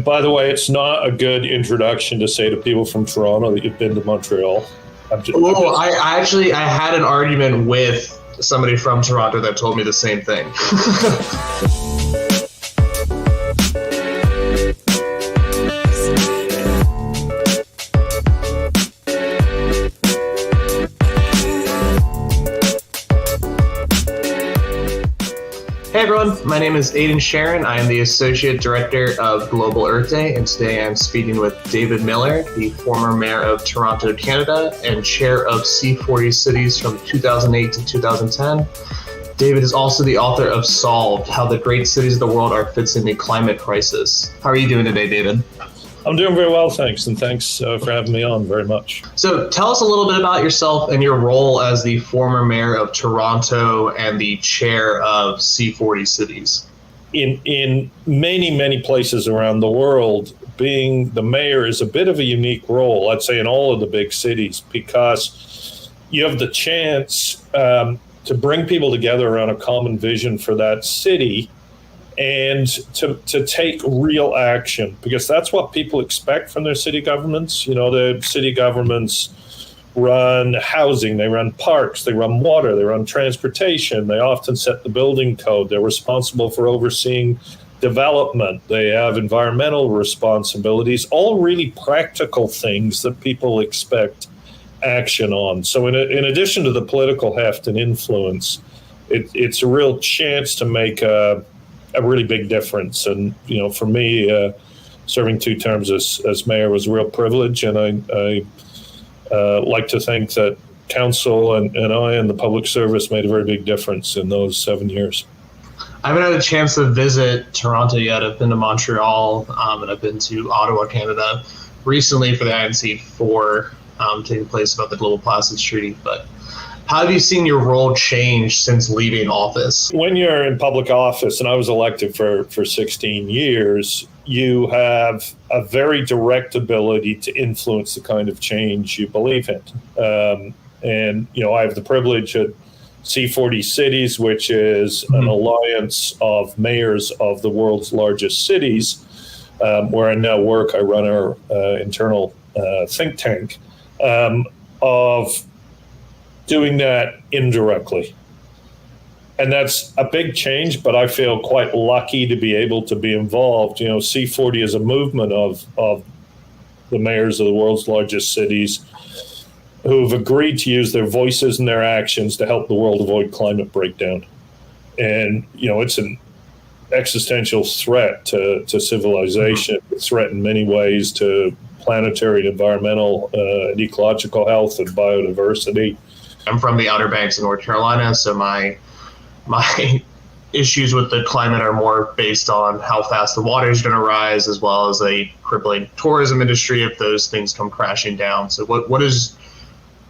By the way, it's not a good introduction to say to people from Toronto that you've been to Montreal. I had an argument with somebody from Toronto that told me the same thing. Hey everyone, my name is Aidan Charron. I am the Associate Director of Global Earth Day, and today I'm speaking with David Miller, the former Mayor of Toronto, Canada, and Chair of C40 Cities from 2008 to 2010. David is also the author of Solved, How the Great Cities of the World Are Fixing the Climate Crisis. How are you doing today, David? I'm doing very well, thanks, and thanks for having me on very much. So tell us a little bit about yourself and your role as the former mayor of Toronto and the chair of C40 Cities. In many places around the world, being the mayor is a bit of a unique role, I'd say in all of the big cities, because you have the chance to bring people together around a common vision for that city and to take real action, because that's what people expect from their city governments. You know, the city governments run housing, they run parks, they run water, they run transportation, they often set the building code, they're responsible for overseeing development, they have environmental responsibilities, all really practical things that people expect action on. So in addition to the political heft and influence, it's a real chance to make a really big difference. And, you know, for me, serving 2 terms as mayor was a real privilege. And I like to think that council and I and the public service made a very big difference in those 7 years. I haven't had a chance to visit Toronto yet. I've been to Montreal and I've been to Ottawa, Canada recently for the INC4 taking place about the Global Plastics Treaty. But how have you seen your role change since leaving office? When you're in public office, and I was elected for 16 years, you have a very direct ability to influence the kind of change you believe in. And, you know, I have the privilege at C40 Cities, which is an alliance of mayors of the world's largest cities, where I now work. I run our internal think tank of doing that indirectly. And that's a big change, but I feel quite lucky to be able to be involved. You know, C40 is a movement of the mayors of the world's largest cities who've agreed to use their voices and their actions to help the world avoid climate breakdown. And, you know, it's an existential threat to civilization, a threat in many ways to planetary and environmental and ecological health and biodiversity. I'm from the Outer Banks of North Carolina, so my issues with the climate are more based on how fast the water is going to rise, as well as a crippling tourism industry if those things come crashing down. So what is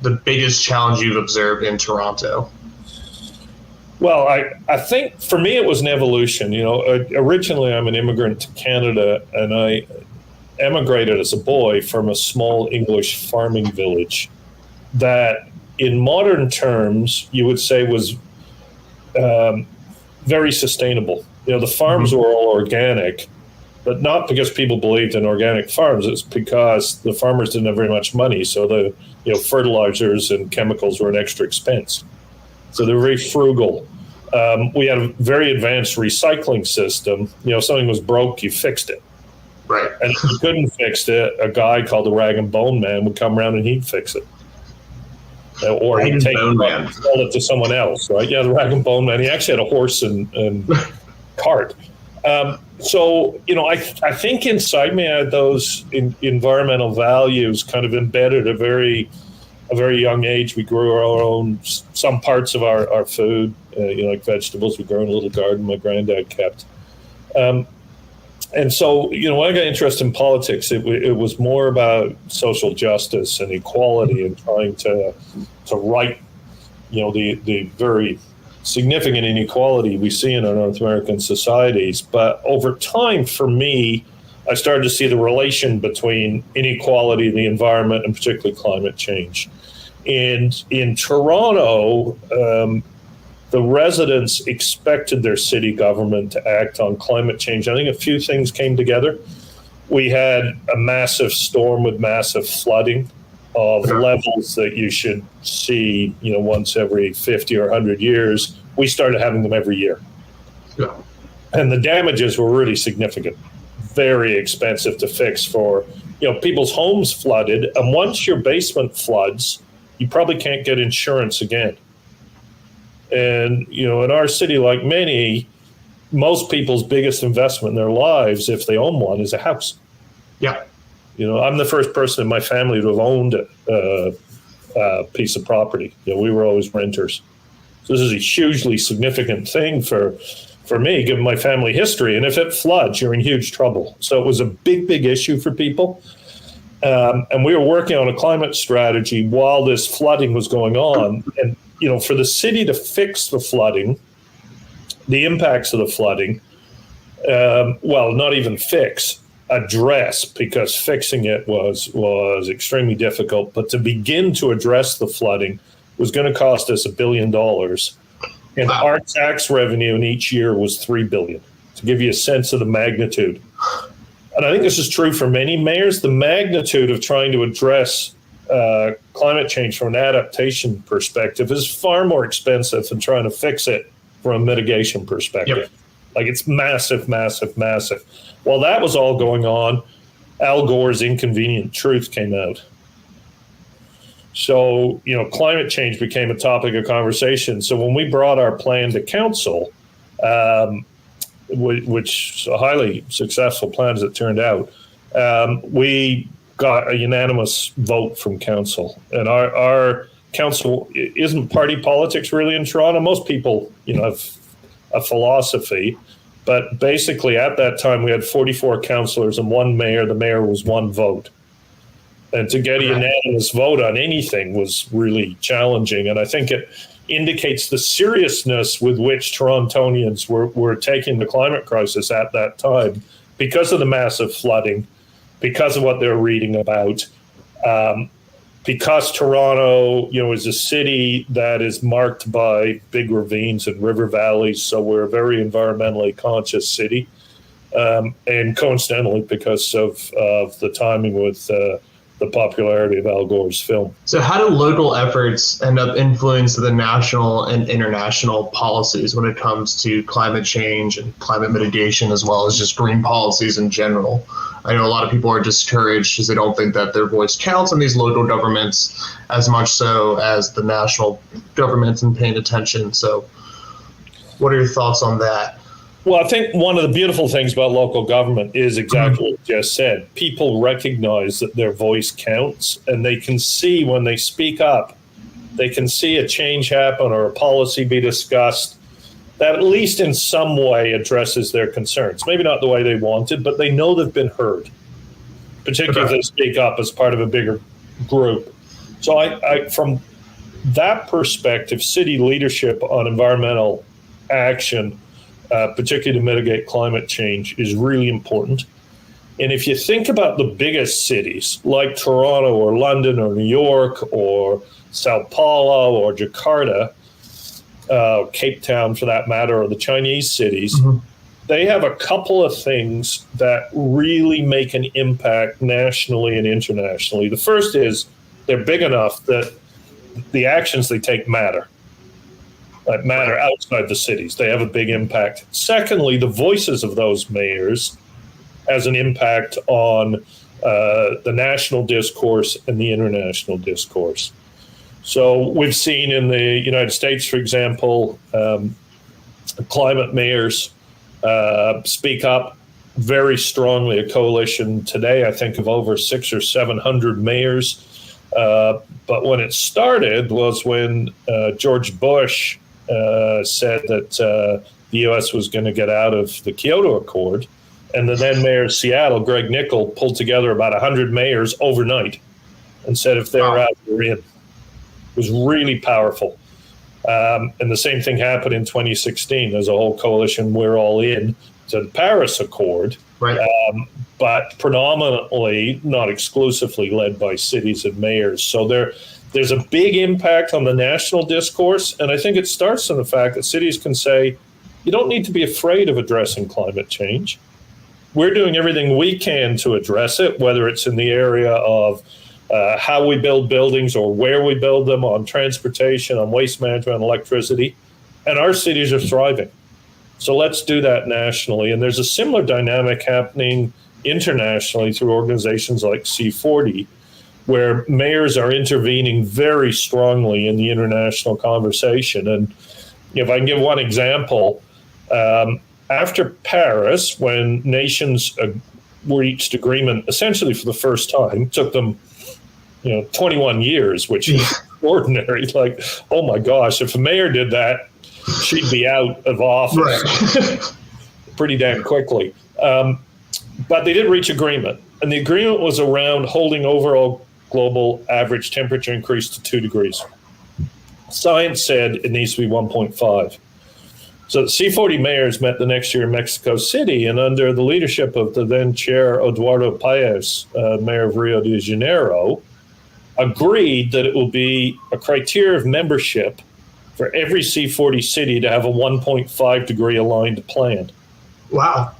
the biggest challenge you've observed in Toronto? Well, I think for me it was an evolution. You know, originally I'm an immigrant to Canada, and I emigrated as a boy from a small English farming village that in modern terms, you would say was very sustainable. You know, the farms were all organic, but not because people believed in organic farms. It's because the farmers didn't have very much money. So the fertilizers and chemicals were an extra expense. So they were very frugal. We had a very advanced recycling system. You know, if something was broke, you fixed it. Right. And if you couldn't fix it, a guy called the rag and bone man would come around and he'd fix it. Or he'd take it and sell it to someone else, right? Yeah, the rag and bone man. He actually had a horse and cart. So, you know, I think inside me I had those environmental values kind of embedded at a very young age. We grew our own, some parts of our food, you know, like vegetables. We grew in a little garden my granddad kept. And so, you know, when I got interested in politics, it was more about social justice and equality and trying to right, you know, the very significant inequality we see in our North American societies. But over time, for me, I started to see the relation between inequality, the environment, and particularly climate change. And in Toronto, the residents expected their city government to act on climate change. I think a few things came together. we had a massive storm with massive flooding of levels that you should see, once every 50 or 100 years. We started having them every year. Yeah. And the damages were really significant, very expensive to fix for, people's homes flooded. And once your basement floods, you probably can't get insurance again. And, in our city, like many, most people's biggest investment in their lives, if they own one, is a house. Yeah. I'm the first person in my family to have owned a piece of property. We were always renters. So this is a hugely significant thing for me, given my family history. And if it floods, you're in huge trouble. So it was a big, big issue for people. And we were working on a climate strategy while this flooding was going on. And, for the city to fix the flooding, the impacts of the flooding, not even fix, address, because fixing it was extremely difficult. But to begin to address the flooding was going to cost us $1 billion. And our tax revenue in each year was $3 billion, to give you a sense of the magnitude. And I think this is true for many mayors. The magnitude of trying to address climate change from an adaptation perspective is far more expensive than trying to fix it from a mitigation perspective. Yep. Like, it's massive, massive, massive. While that was all going on, Al Gore's Inconvenient Truth came out. So, climate change became a topic of conversation. So when we brought our plan to council, which is a highly successful plan as it turned out, we got a unanimous vote from council. And our council isn't party politics really in Toronto. Most people, have a philosophy. But basically, at that time, we had 44 councillors and one mayor. The mayor was one vote. And to get a unanimous vote on anything was really challenging. And I think it indicates the seriousness with which Torontonians were taking the climate crisis at that time, because of the massive flooding, because of what they're reading about, because Toronto, is a city that is marked by big ravines and river valleys. So we're a very environmentally conscious city. And coincidentally, because of the timing with the popularity of Al Gore's film. So how do local efforts end up influencing the national and international policies when it comes to climate change and climate mitigation, as well as just green policies in general? I know a lot of people are discouraged because they don't think that their voice counts in these local governments as much so as the national governments and paying attention. So what are your thoughts on that? Well, I think one of the beautiful things about local government is exactly what you just said. People recognize that their voice counts, and they can see when they speak up, they can see a change happen or a policy be discussed that at least in some way addresses their concerns. Maybe not the way they wanted, but they know they've been heard, particularly if they speak up as part of a bigger group. So I from that perspective, city leadership on environmental action, particularly to mitigate climate change, is really important. And if you think about the biggest cities like Toronto or London or New York or Sao Paulo or Jakarta, Cape Town for that matter, or the Chinese cities, they have a couple of things that really make an impact nationally and internationally. The first is they're big enough that the actions they take matter. That matter outside the cities. They have a big impact. Secondly, the voices of those mayors has an impact on the national discourse and the international discourse. So we've seen in the United States, for example, climate mayors speak up very strongly. A coalition today, I think, of over 600 or 700 mayors. But when it started was when George Bush said that the U.S. was going to get out of the Kyoto Accord. And the then mayor of Seattle, Greg Nickel, pulled together about 100 mayors overnight and said, if they're out, we're in. It was really powerful. And the same thing happened in 2016. There's a whole coalition, we're all in, to the Paris Accord. Right. But predominantly, not exclusively, led by cities and mayors. So there's a big impact on the national discourse, and I think it starts in the fact that cities can say, you don't need to be afraid of addressing climate change. we're doing everything we can to address it, whether it's in the area of how we build buildings or where we build them, on transportation, on waste management, on electricity. And our cities are thriving. So let's do that nationally. And there's a similar dynamic happening internationally through organizations like C40, where mayors are intervening very strongly in the international conversation. And if I can give one example, after Paris, when nations reached agreement essentially for the first time, it took them 21 years, which is extraordinary. Like, oh my gosh, if a mayor did that, she'd be out of office pretty damn quickly. But they did reach agreement. And the agreement was around holding overall global average temperature increase to 2 degrees. Science said it needs to be 1.5. So the C40 mayors met the next year in Mexico City, and under the leadership of the then chair, Eduardo Paez, mayor of Rio de Janeiro, agreed that it will be a criteria of membership for every C40 city to have a 1.5 degree aligned plan. Wow.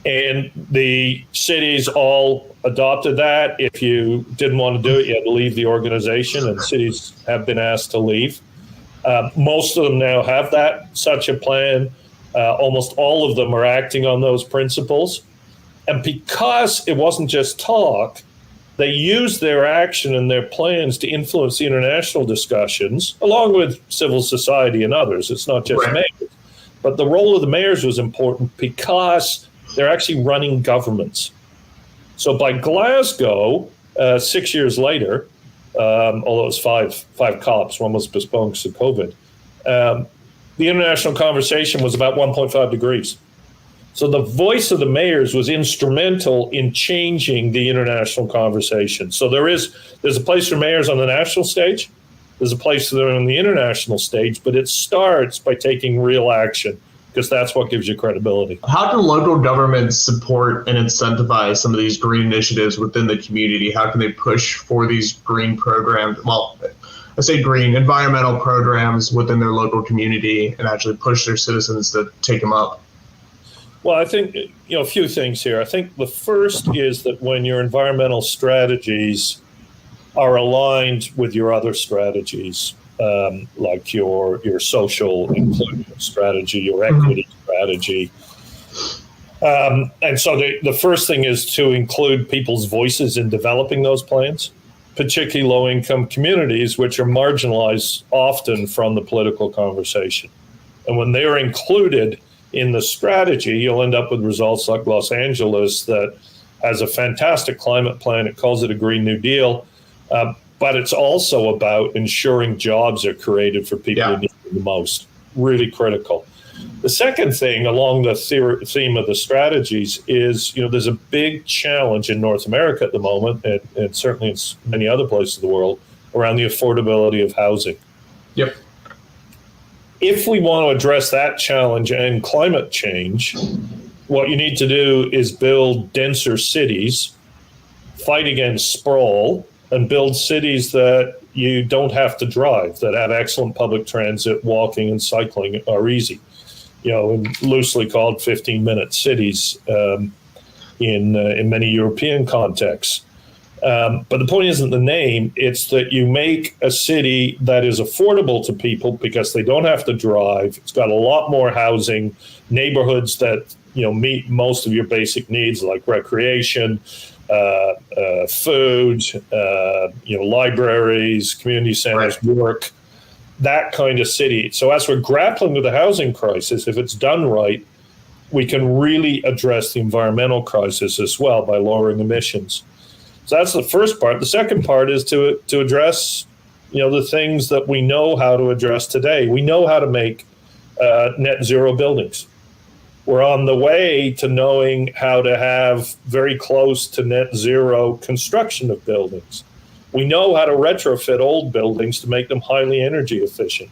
And the cities all adopted that. If you didn't want to do it, you had to leave the organization, and cities have been asked to leave. Most of them now have such a plan. Almost all of them are acting on those principles. And because it wasn't just talk, they used their action and their plans to influence the international discussions, along with civil society and others. It's not just mayors. But the role of the mayors was important because they're actually running governments. So by Glasgow, 6 years later, although it was five COPs, one was postponed because of COVID, the international conversation was about 1.5 degrees. So the voice of the mayors was instrumental in changing the international conversation. So there's a place for mayors on the national stage, there's a place for them on the international stage, but it starts by taking real action, because that's what gives you credibility. How do local governments support and incentivize some of these green initiatives within the community? How can they push for these green programs? Well, I say green, environmental programs within their local community, and actually push their citizens to take them up? Well, I think, a few things here. I think the first is that when your environmental strategies are aligned with your other strategies, like your social inclusion strategy, your equity strategy. And so the first thing is to include people's voices in developing those plans, particularly low-income communities, which are marginalized often from the political conversation. And when they're included in the strategy, you'll end up with results like Los Angeles that has a fantastic climate plan. It calls it a Green New Deal. But it's also about ensuring jobs are created for people who need them the most. Really critical. The second thing along the theme of the strategies is, there's a big challenge in North America at the moment, and certainly in many other places of the world, around the affordability of housing. Yep. If we want to address that challenge and climate change, what you need to do is build denser cities, fight against sprawl, and build cities that you don't have to drive, that have excellent public transit, walking and cycling are easy. Loosely called 15-minute cities in many European contexts. But the point isn't the name, it's that you make a city that is affordable to people because they don't have to drive. It's got a lot more housing, neighborhoods that meet most of your basic needs like recreation, food, libraries, community centers, work, that kind of city. So as we're grappling with the housing crisis, if it's done right, we can really address the environmental crisis as well by lowering emissions. So that's the first part. The second part is to address, the things that we know how to address today. We know how to make net zero buildings. We're on the way to knowing how to have very close to net zero construction of buildings. We know how to retrofit old buildings to make them highly energy efficient.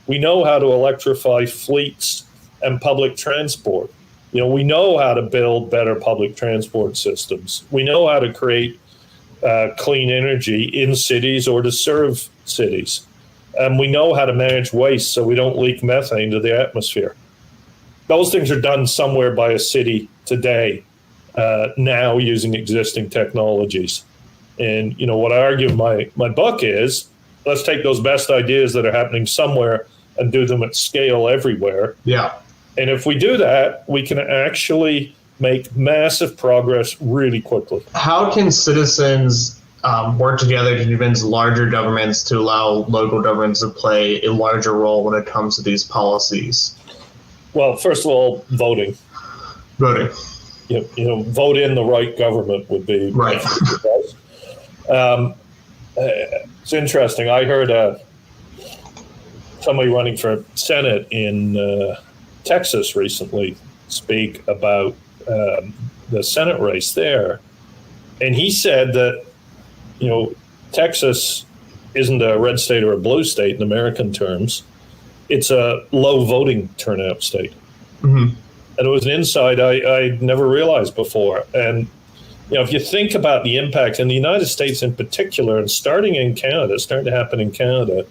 We know how to electrify fleets and public transport. We know how to build better public transport systems. We know how to create clean energy in cities or to serve cities. And we know how to manage waste so we don't leak methane to the atmosphere. Those things are done somewhere by a city today. now using existing technologies. And, what I argue in my book is, let's take those best ideas that are happening somewhere and do them at scale everywhere. Yeah. And if we do that, we can actually make massive progress really quickly. How can citizens work together to convince larger governments to allow local governments to play a larger role when it comes to these policies? Well, first of all, voting. Voting. Vote in the right government would be right. It's interesting. I heard somebody running for Senate in Texas recently speak about the Senate race there. And he said that, Texas isn't a red state or a blue state in American terms. It's a low voting turnout state. Mm-hmm. And it was an insight I never realized before. And, if you think about the impact in the United States in particular, and starting to happen in Canada,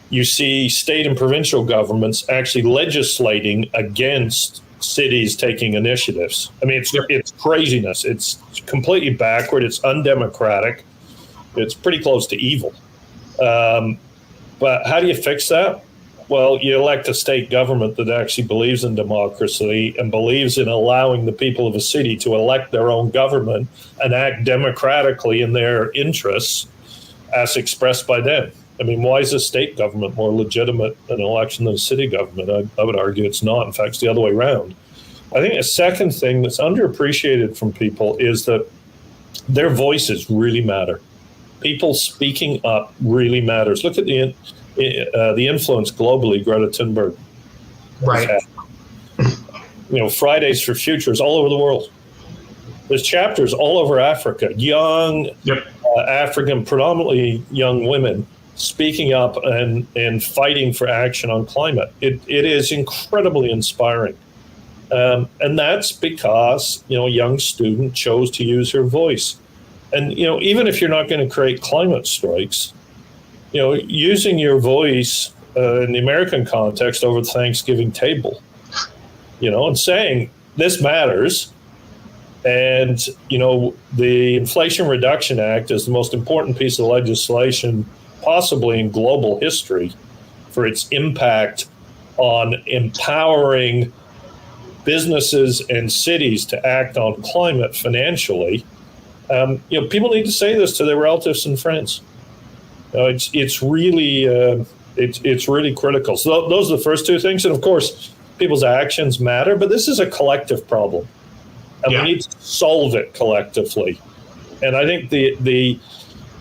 you see state and provincial governments actually legislating against cities taking initiatives. I mean, it's craziness. It's completely backward. It's undemocratic. It's pretty close to evil. But how do you fix that? Well, you elect a state government that actually believes in democracy and believes in allowing the people of a city to elect their own government and act democratically in their interests as expressed by them. I mean, why is a state government more legitimate an election than a city government? I would argue it's not. In fact, it's the other way around. I think a second thing that's underappreciated from people is that their voices really matter. People speaking up really matters. Look at the influence globally Greta Thunberg. Right. Fridays for Futures all over the world. There's chapters all over Africa. Young African, predominantly young women, speaking up and fighting for action on climate. It is incredibly inspiring. And that's because, a young student chose to use her voice. And, even if you're not going to create climate strikes, using your voice in the American context over the Thanksgiving table, and saying this matters. And, the Inflation Reduction Act is the most important piece of legislation possibly in global history for its impact on empowering businesses and cities to act on climate financially. People need to say this to their relatives and friends. It's really critical. So those are the first two things. And of course, people's actions matter, but this is a collective problem. And we need to solve it collectively. And I think the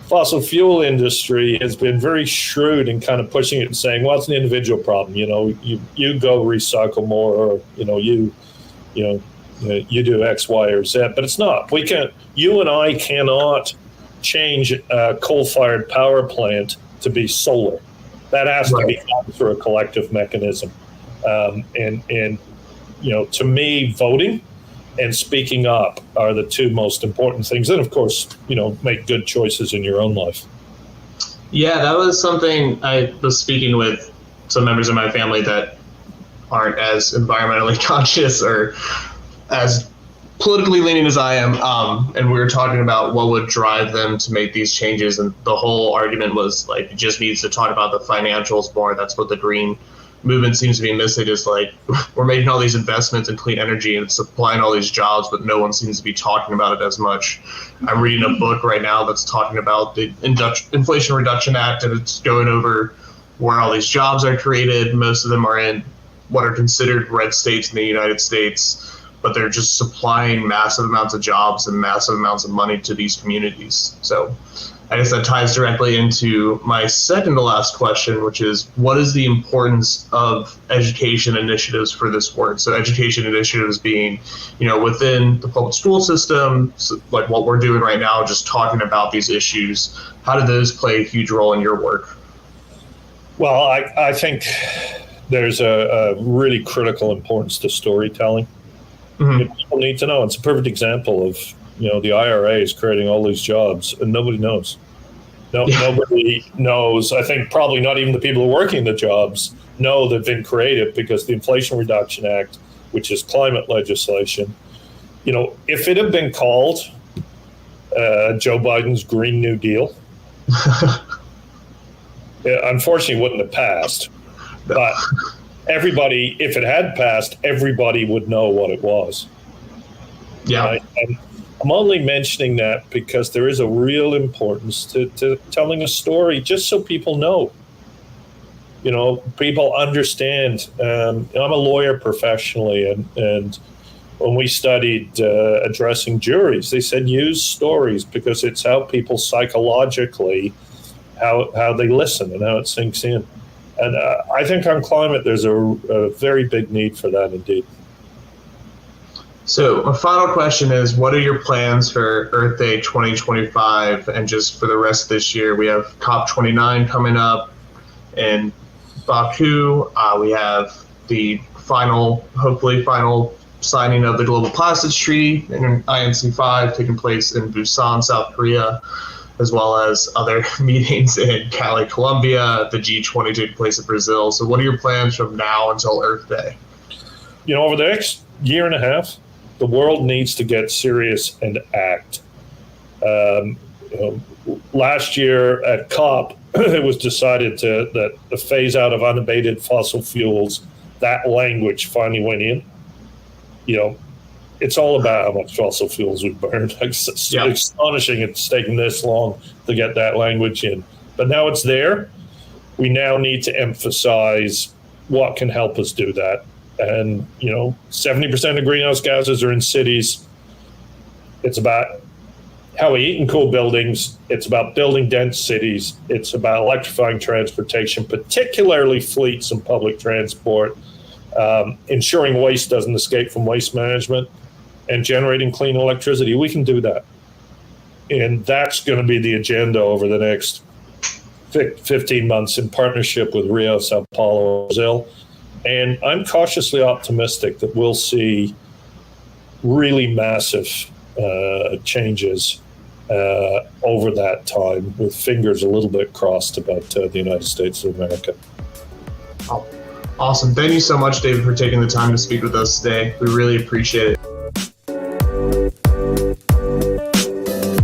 fossil fuel industry has been very shrewd in kind of pushing it and saying, well, it's an individual problem. You go recycle more, or, you do X, Y, or Z, but it's not. You and I cannot change a coal-fired power plant to be solar. That has to be done through a collective mechanism. And to me, voting and speaking up are the two most important things. And of course, make good choices in your own life. Yeah, that was something I was speaking with some members of my family that aren't as environmentally conscious or as politically leaning as I am. And we were talking about what would drive them to make these changes. And the whole argument was like, it just needs to talk about the financials more. That's what the green movement seems to be missing, is like, we're making all these investments in clean energy and it's supplying all these jobs, but no one seems to be talking about it as much. I'm reading a book right now that's talking about the Inflation Reduction Act, and it's going over where all these jobs are created. Most of them are in what are considered red states in the United States, but they're just supplying massive amounts of jobs and massive amounts of money to these communities. So I guess that ties directly into my second to last question, which is, what is the importance of education initiatives for this work? So education initiatives being, within the public school system, so like what we're doing right now, just talking about these issues. How do those play a huge role in your work? Well, I think there's a really critical importance to storytelling. Mm-hmm. People need to know. It's a perfect example of, the IRA is creating all these jobs and nobody knows. Nobody knows. I think probably not even the people who are working the jobs know they've been created, because the Inflation Reduction Act, which is climate legislation, if it had been called Joe Biden's Green New Deal, unfortunately, it wouldn't have passed. But everybody, if it had passed, everybody would know what it was. Yeah. And I'm only mentioning that because there is a real importance to telling a story, just so people know. People understand. I'm a lawyer professionally, and when we studied addressing juries, they said use stories because it's how people psychologically, how they listen and how it sinks in. And I think on climate, there's a very big need for that indeed. So my final question is, what are your plans for Earth Day 2025 and just for the rest of this year? We have COP29 coming up in Baku. We have the hopefully final signing of the Global Plastics Treaty in INC5 taking place in Busan, South Korea, as well as other meetings in Cali, Colombia, the G20 taking place in Brazil. So what are your plans from now until Earth Day? Over the next year and a half, the world needs to get serious and act. Last year at COP, it was decided that the phase out of unabated fossil fuels, that language finally went in. It's all about how much fossil fuels we burn. It's astonishing it's taken this long to get that language in. But now it's there. We now need to emphasize what can help us do that. And, 70% of greenhouse gases are in cities. It's about how we heat and cool buildings. It's about building dense cities. It's about electrifying transportation, particularly fleets and public transport, ensuring waste doesn't escape from waste management, and generating clean electricity. We can do that. And that's going to be the agenda over the next 15 months in partnership with Rio, Sao Paulo, Brazil. And I'm cautiously optimistic that we'll see really massive changes over that time, with fingers a little bit crossed about the United States of America. Awesome. Thank you so much, David, for taking the time to speak with us today. We really appreciate it.